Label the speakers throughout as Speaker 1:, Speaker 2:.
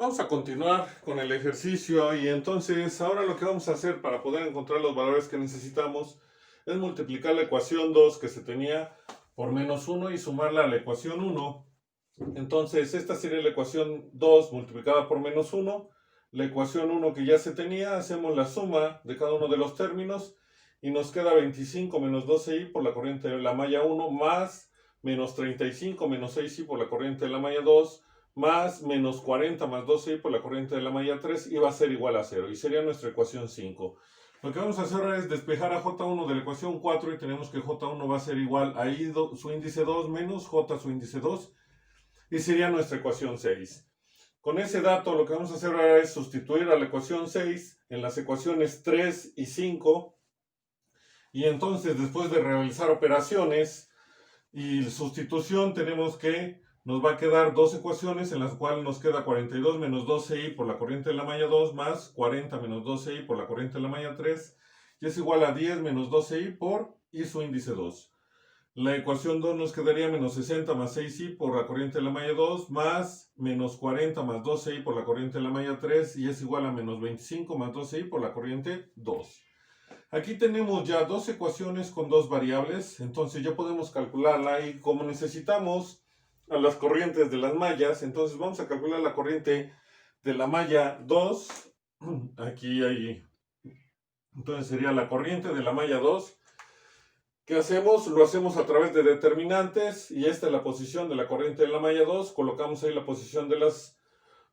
Speaker 1: Vamos a continuar con el ejercicio y entonces ahora lo que vamos a hacer para poder encontrar los valores que necesitamos es multiplicar la ecuación 2 que se tenía por menos 1 y sumarla a la ecuación 1. Entonces esta sería la ecuación 2 multiplicada por menos 1. La ecuación 1 que ya se tenía, hacemos la suma de cada uno de los términos y nos queda 25 menos 12i por la corriente de la malla 1 más menos 35 menos 6i por la corriente de la malla 2 más menos 40 más 12i por la corriente de la malla 3 y va a ser igual a 0 y sería nuestra ecuación 5. Lo que vamos a hacer ahora es despejar a J1 de la ecuación 4 y tenemos que J1 va a ser igual a I su índice 2 menos J su índice 2 y sería nuestra ecuación 6. Con ese dato lo que vamos a hacer ahora es sustituir a la ecuación 6 en las ecuaciones 3 y 5 y entonces después de realizar operaciones y sustitución tenemos que nos va a quedar dos ecuaciones en las cuales nos queda 42 menos 12i por la corriente de la malla 2 más 40 menos 12i por la corriente de la malla 3 y es igual a 10 menos 12i por i su índice 2. La ecuación 2 nos quedaría menos 60 más 6i por la corriente de la malla 2 más menos 40 más 12i por la corriente de la malla 3 y es igual a menos 25 más 12i por la corriente 2. Aquí tenemos ya dos ecuaciones con dos variables, entonces ya podemos calcularla y como necesitamos a las corrientes de las mallas, entonces vamos a calcular la corriente de la malla 2, aquí hay, entonces sería la corriente de la malla 2. ¿Qué hacemos? Lo hacemos a través de determinantes y esta es la posición de la corriente de la malla 2, colocamos ahí la posición de las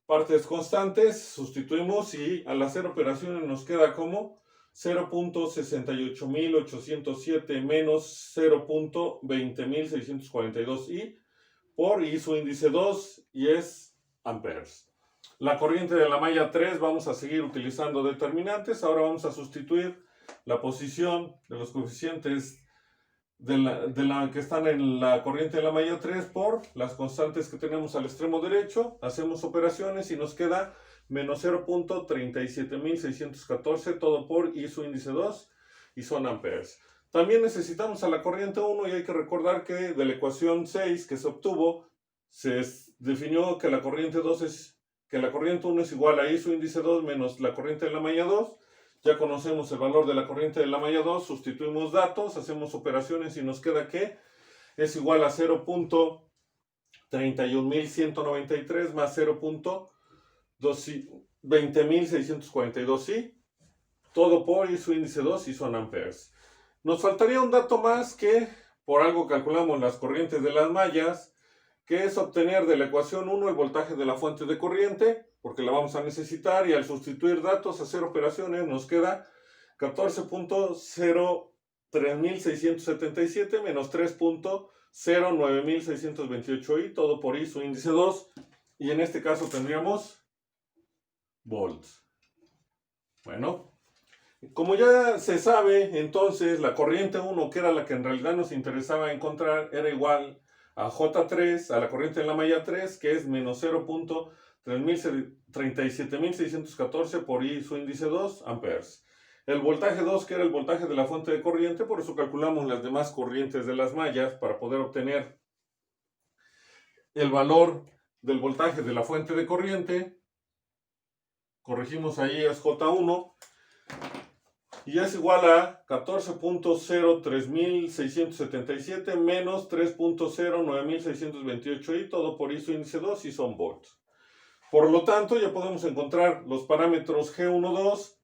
Speaker 1: partes constantes, sustituimos y al hacer operaciones nos queda como 0.68807 menos 0.20642i por I su índice 2 y es amperes. La corriente de la malla 3 vamos a seguir utilizando determinantes. Ahora vamos a sustituir la posición de los coeficientes de la que están en la corriente de la malla 3 por las constantes que tenemos al extremo derecho. Hacemos operaciones y nos queda menos 0.37614 todo por I su índice 2 y son amperes. También necesitamos a la corriente 1 y hay que recordar que de la ecuación 6 que se obtuvo, se definió que la corriente 1 es igual a I su índice 2 menos la corriente de la malla 2. Ya conocemos el valor de la corriente de la malla 2, sustituimos datos, hacemos operaciones y nos queda que es igual a 0.31193 más 0.20642i, todo por I su índice 2 y son amperes. Nos faltaría un dato más que por algo calculamos las corrientes de las mallas, que es obtener de la ecuación 1 el voltaje de la fuente de corriente, porque la vamos a necesitar, y al sustituir datos, hacer operaciones, nos queda 14.03677 menos 3.09628i, todo por I su índice 2, y en este caso tendríamos volts. Bueno, como ya se sabe, entonces la corriente 1, que era la que en realidad nos interesaba encontrar, era igual a J3, a la corriente de la malla 3, que es menos 0.37614 por I su índice 2 amperes. El voltaje 2, que era el voltaje de la fuente de corriente, por eso calculamos las demás corrientes de las mallas para poder obtener el valor del voltaje de la fuente de corriente. Corregimos ahí, es J1. Y es igual a 14.03677 menos 3.09628i, todo por I su índice 2 y son volts. Por lo tanto, ya podemos encontrar los parámetros G12,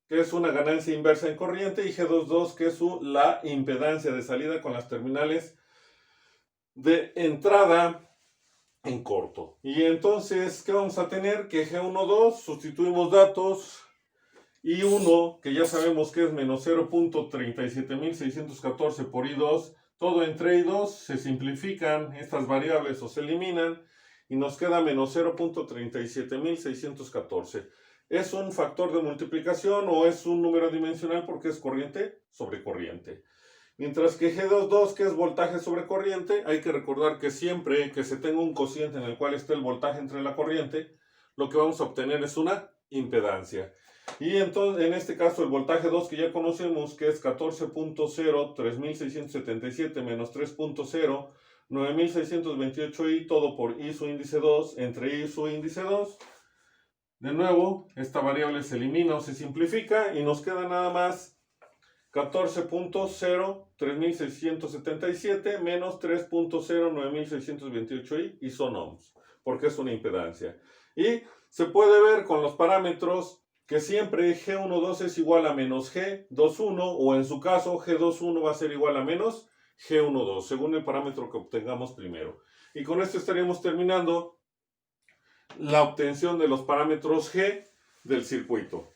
Speaker 1: que es una ganancia inversa en corriente, y G22, que es la impedancia de salida con las terminales de entrada en corto. Y entonces, ¿qué vamos a tener? Que G12, sustituimos datos, y 1, que ya sabemos que es menos 0.37614 por I2, todo entre I2 se simplifican estas variables o se eliminan y nos queda menos 0.37614. ¿Es un factor de multiplicación o es un número dimensional porque es corriente sobre corriente? Mientras que G22, que es voltaje sobre corriente, hay que recordar que siempre que se tenga un cociente en el cual esté el voltaje entre la corriente, lo que vamos a obtener es una impedancia. Y entonces, en este caso, el voltaje 2 que ya conocemos, que es 14.03677 menos 3.09628i, todo por I su índice 2, entre I su índice 2, De nuevo, esta variable se elimina o se simplifica y nos queda nada más 14.03677 menos 3.09628i y son ohms, porque es una impedancia. Y se puede ver con los parámetros que siempre G12 es igual a menos G21 o en su caso G21 va a ser igual a menos G12 según el parámetro que obtengamos primero. Y con esto estaríamos terminando la obtención de los parámetros G del circuito.